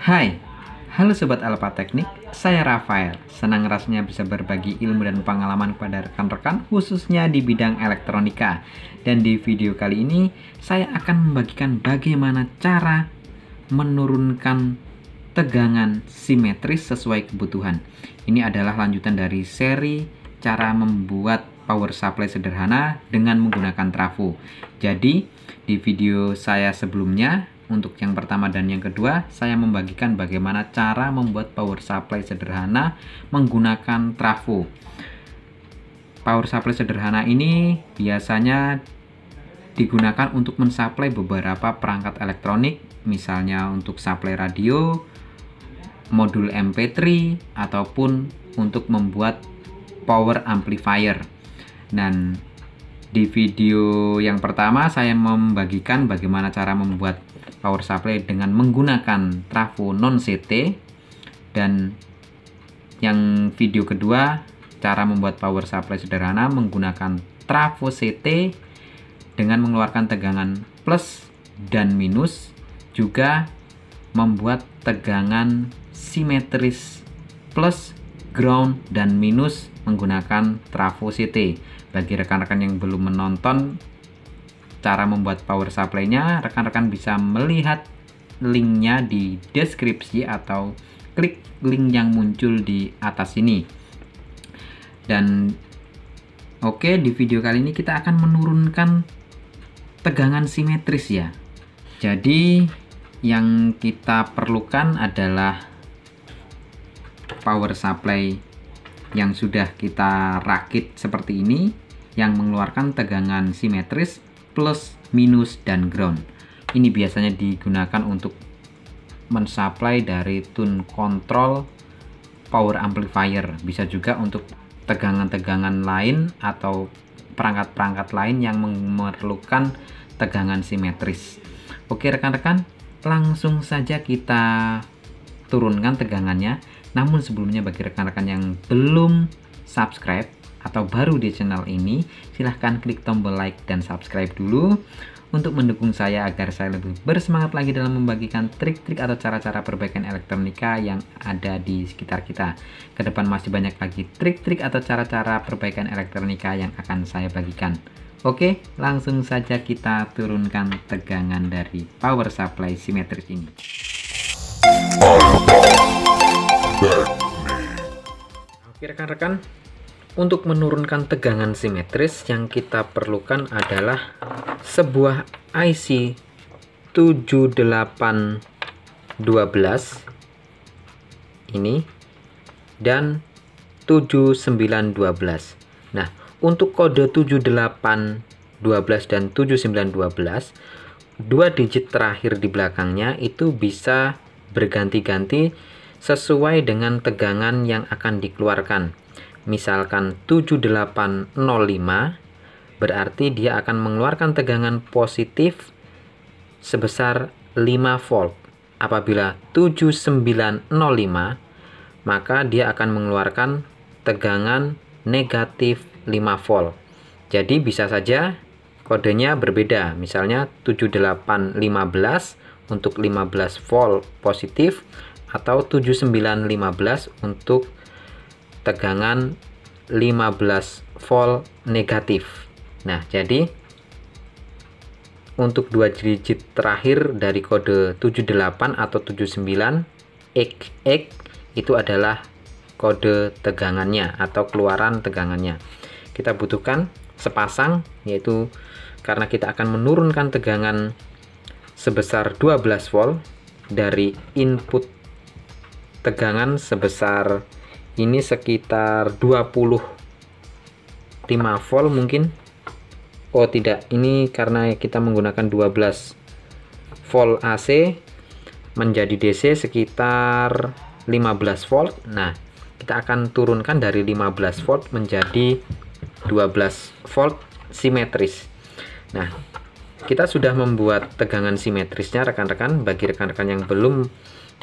Hai, halo Sobat Alpha Teknik, saya Rafael. Senang rasanya bisa berbagi ilmu dan pengalaman kepada rekan-rekan khususnya di bidang elektronika. Dan di video kali ini, saya akan membagikan bagaimana cara menurunkan tegangan simetris sesuai kebutuhan. Ini adalah lanjutan dari seri cara membuat power supply sederhana dengan menggunakan trafo. Jadi, di video saya sebelumnya, untuk yang pertama dan yang kedua, saya membagikan bagaimana cara membuat power supply sederhana menggunakan trafo. Power supply sederhana ini biasanya digunakan untuk mensuplai beberapa perangkat elektronik, misalnya untuk supply radio, modul MP3, ataupun untuk membuat power amplifier. Dan di video yang pertama saya membagikan bagaimana cara membuat power supply dengan menggunakan trafo non CT, dan yang video kedua cara membuat power supply sederhana menggunakan trafo CT dengan mengeluarkan tegangan plus dan minus, juga membuat tegangan simetris plus, ground, dan minus menggunakan trafo CT. Bagi rekan-rekan yang belum menonton cara membuat power supply-nya, rekan-rekan bisa melihat linknya di deskripsi atau klik link yang muncul di atas ini. Dan oke, di video kali ini kita akan menurunkan tegangan simetris ya. Jadi yang kita perlukan adalah power supply yang sudah kita rakit seperti ini, yang mengeluarkan tegangan simetris plus, minus, dan ground. Ini biasanya digunakan untuk mensuplai dari tune control power amplifier. Bisa juga untuk tegangan-tegangan lain atau perangkat-perangkat lain yang memerlukan tegangan simetris. Oke rekan-rekan, langsung saja kita turunkan tegangannya. Namun sebelumnya, bagi rekan-rekan yang belum subscribe atau baru di channel ini, silahkan klik tombol like dan subscribe dulu untuk mendukung saya agar saya lebih bersemangat lagi dalam membagikan trik-trik atau cara-cara perbaikan elektronika yang ada di sekitar kita. Kedepan masih banyak lagi trik-trik atau cara-cara perbaikan elektronika yang akan saya bagikan. Oke, langsung saja kita turunkan tegangan dari power supply simetris ini. Oke rekan-rekan, untuk menurunkan tegangan simetris yang kita perlukan adalah sebuah IC 7812 ini dan 7912. Nah, untuk kode 7812 dan 7912, dua digit terakhir di belakangnya itu bisa berganti-ganti sesuai dengan tegangan yang akan dikeluarkan. Misalkan 7805 berarti dia akan mengeluarkan tegangan positif sebesar 5 volt. Apabila 7905 maka dia akan mengeluarkan tegangan negatif 5 volt. Jadi bisa saja kodenya berbeda. Misalnya 7815 untuk 15 volt positif atau 7915 untuk tegangan 15 volt negatif. Nah, jadi untuk dua digit terakhir dari kode 78 atau 79 XX itu adalah kode tegangannya atau keluaran tegangannya. Kita butuhkan sepasang, yaitu karena kita akan menurunkan tegangan sebesar 12 volt dari input tegangan sebesar ini sekitar 25 volt mungkin. Oh tidak, ini karena kita menggunakan 12 volt AC menjadi DC sekitar 15 volt. Nah, kita akan turunkan dari 15 volt menjadi 12 volt simetris. Nah, kita sudah membuat tegangan simetrisnya rekan-rekan. Bagi rekan-rekan yang belum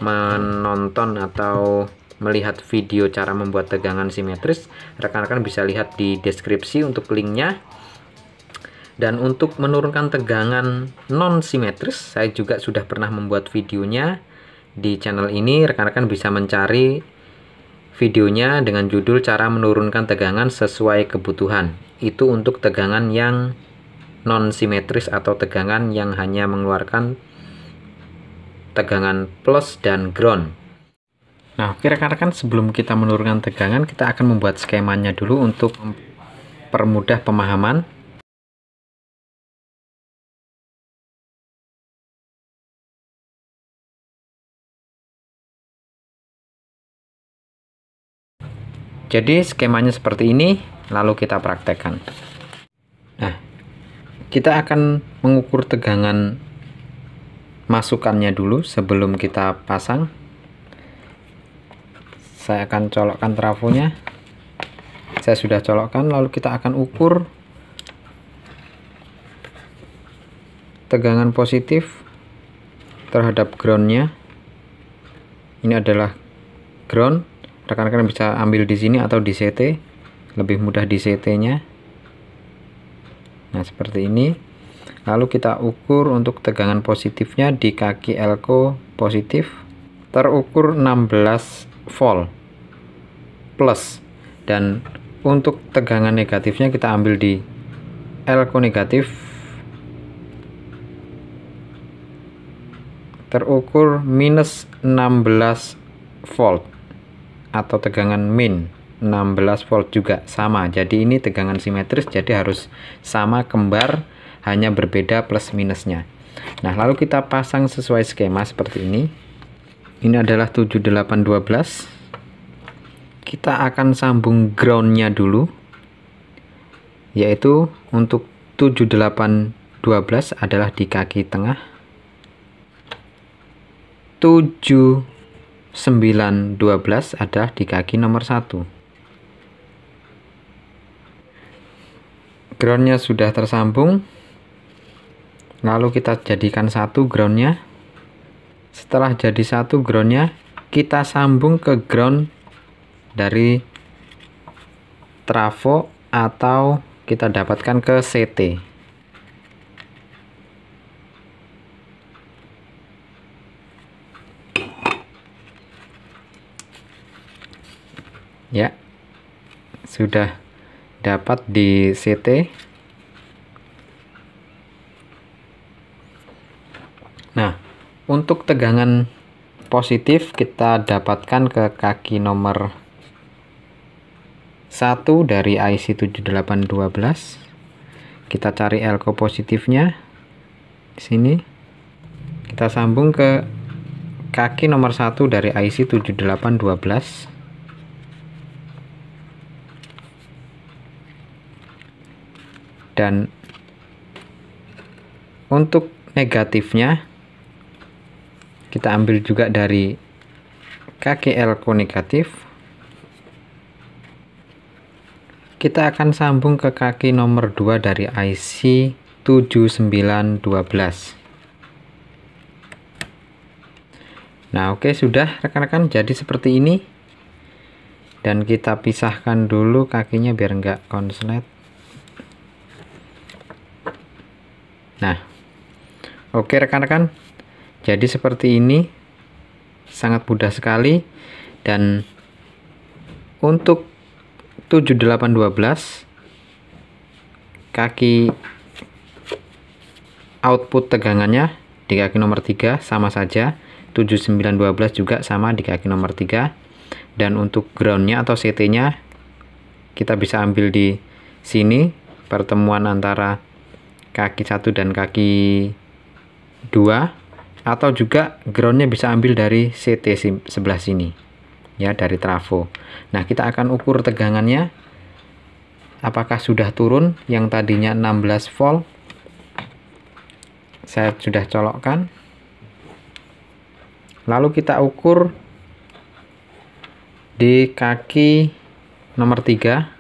menonton atau melihat video cara membuat tegangan simetris, rekan-rekan bisa lihat di deskripsi untuk linknya. Dan untuk menurunkan tegangan non simetris, saya juga sudah pernah membuat videonya Di channel ini rekan-rekan bisa mencari videonya dengan judul cara menurunkan tegangan sesuai kebutuhan. Itu untuk tegangan yang non simetris atau tegangan yang hanya mengeluarkan tegangan plus dan ground. Nah, oke rekan-rekan, sebelum kita menurunkan tegangan, kita akan membuat skemanya dulu untuk mempermudah pemahaman. Jadi skemanya seperti ini, lalu kita praktekkan. Nah, kita akan mengukur tegangan masukannya dulu sebelum kita pasang. Saya akan colokkan trafonya. Saya sudah colokkan, lalu kita akan ukur tegangan positif terhadap groundnya. Ini adalah ground. Rekan-rekan bisa ambil di sini atau di CT, lebih mudah di CT-nya. Nah, seperti ini. Lalu kita ukur untuk tegangan positifnya di kaki elko positif, terukur 16 volt plus, dan untuk tegangan negatifnya kita ambil di elko negatif, terukur minus 16 volt atau tegangan min 16 volt juga sama. Jadi ini tegangan simetris, jadi harus sama kembar, hanya berbeda plus minusnya. Nah, lalu kita pasang sesuai skema seperti ini. Ini adalah 7812. Kita akan sambung groundnya dulu, yaitu untuk 7812 adalah di kaki tengah, 7912 adalah di kaki nomor 1. Groundnya sudah tersambung, lalu kita jadikan satu groundnya. Setelah jadi satu groundnya, kita sambung ke ground dari trafo atau kita dapatkan ke CT. Ya, sudah dapat di CT. Nah, untuk tegangan positif kita dapatkan ke kaki nomor 1 dari IC 7812. Kita cari elko positifnya di sini. Kita sambung ke kaki nomor 1 dari IC 7812. Dan untuk negatifnya kita ambil juga dari kaki elko negatif. Kita akan sambung ke kaki nomor 2 dari IC 7912. Nah, oke, sudah rekan-rekan, jadi seperti ini. Dan kita pisahkan dulu kakinya biar enggak konslet. Nah, oke rekan-rekan, jadi seperti ini, sangat mudah sekali. Dan untuk 7812 kaki output tegangannya di kaki nomor 3 sama saja, 7912 juga sama di kaki nomor 3. Dan untuk groundnya atau CT-nya kita bisa ambil di sini, pertemuan antara kaki 1 dan kaki 2, atau juga groundnya bisa ambil dari CT sebelah sini, ya, dari trafo. Nah, kita akan ukur tegangannya apakah sudah turun. Yang tadinya 16 volt saya sudah colokkan, lalu kita ukur di kaki nomor 3.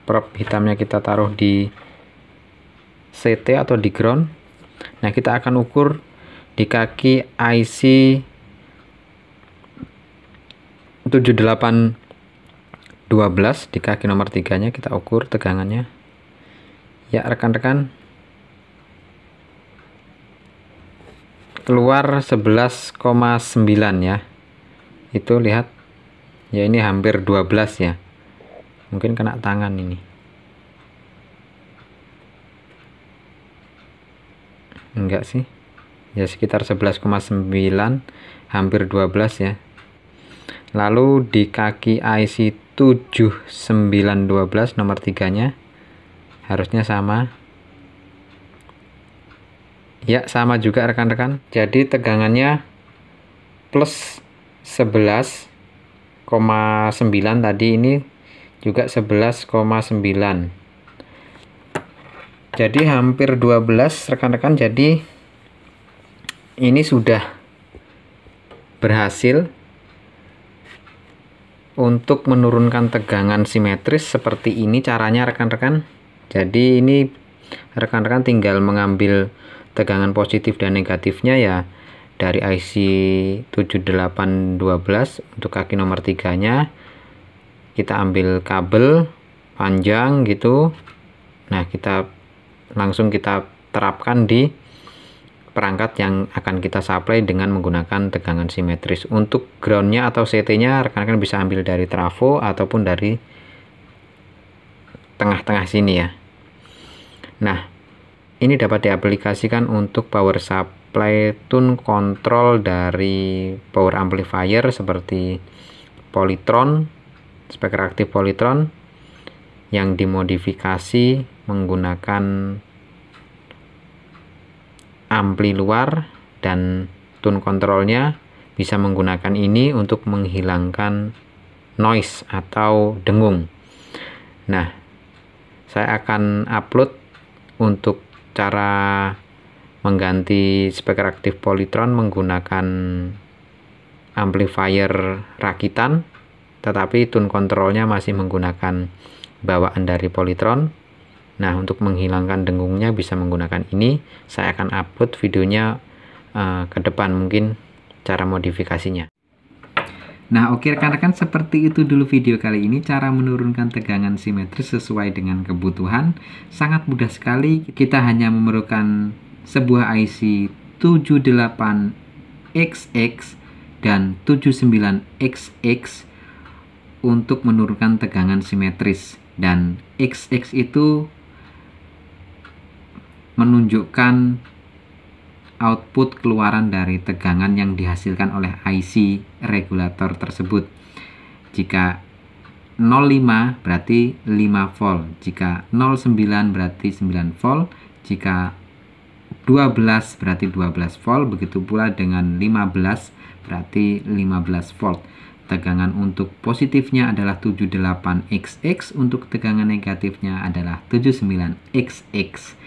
Prop hitamnya kita taruh di CT atau di ground. Nah, kita akan ukur di kaki IC 7812 di kaki nomor 3 nya kita ukur tegangannya. Ya rekan-rekan, keluar 11,9 ya. Itu lihat ya, ini hampir 12 ya, mungkin kena tangan ini, enggak sih ya, sekitar 11,9, hampir 12 ya. Lalu di kaki IC 7912 nomor 3 nya harusnya sama ya, sama juga rekan-rekan. Jadi tegangannya plus 11,9 tadi, ini juga 11,9, jadi hampir 12 rekan-rekan. Jadi ini sudah berhasil untuk menurunkan tegangan simetris seperti ini caranya rekan-rekan. Jadi ini rekan-rekan tinggal mengambil tegangan positif dan negatifnya ya dari IC 7812 untuk kaki nomor 3 nya. Kita ambil kabel panjang gitu. Nah, langsung kita terapkan di perangkat yang akan kita supply dengan menggunakan tegangan simetris. Untuk groundnya atau CT-nya rekan-rekan bisa ambil dari trafo ataupun dari tengah-tengah sini ya. Nah, ini dapat diaplikasikan untuk power supply tune control dari power amplifier seperti Polytron, speaker aktif Polytron yang dimodifikasi menggunakan ampli luar, dan tune controlnya bisa menggunakan ini untuk menghilangkan noise atau dengung. Nah, saya akan upload untuk cara mengganti speaker aktif Polytron menggunakan amplifier rakitan, tetapi tune controlnya masih menggunakan bawaan dari Polytron. Nah, untuk menghilangkan dengungnya bisa menggunakan ini. Saya akan upload videonya ke depan mungkin cara modifikasinya. Nah, oke rekan-rekan, seperti itu dulu video kali ini, cara menurunkan tegangan simetris sesuai dengan kebutuhan. Sangat mudah sekali, kita hanya memerlukan sebuah IC 78XX dan 79XX untuk menurunkan tegangan simetris, dan XX itu menunjukkan output keluaran dari tegangan yang dihasilkan oleh IC regulator tersebut. Jika 05 berarti 5 volt, jika 09 berarti 9 volt, jika 12 berarti 12 volt, begitu pula dengan 15 berarti 15 volt. Tegangan untuk positifnya adalah 78XX, untuk tegangan negatifnya adalah 79XX.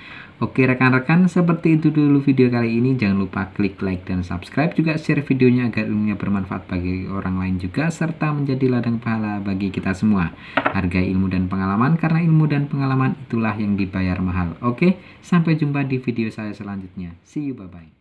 Oke rekan-rekan, seperti itu dulu video kali ini. Jangan lupa klik like dan subscribe, juga share videonya agar ilmunya bermanfaat bagi orang lain juga, serta menjadi ladang pahala bagi kita semua. Hargai ilmu dan pengalaman, karena ilmu dan pengalaman itulah yang dibayar mahal. Oke, sampai jumpa di video saya selanjutnya. See you, bye-bye.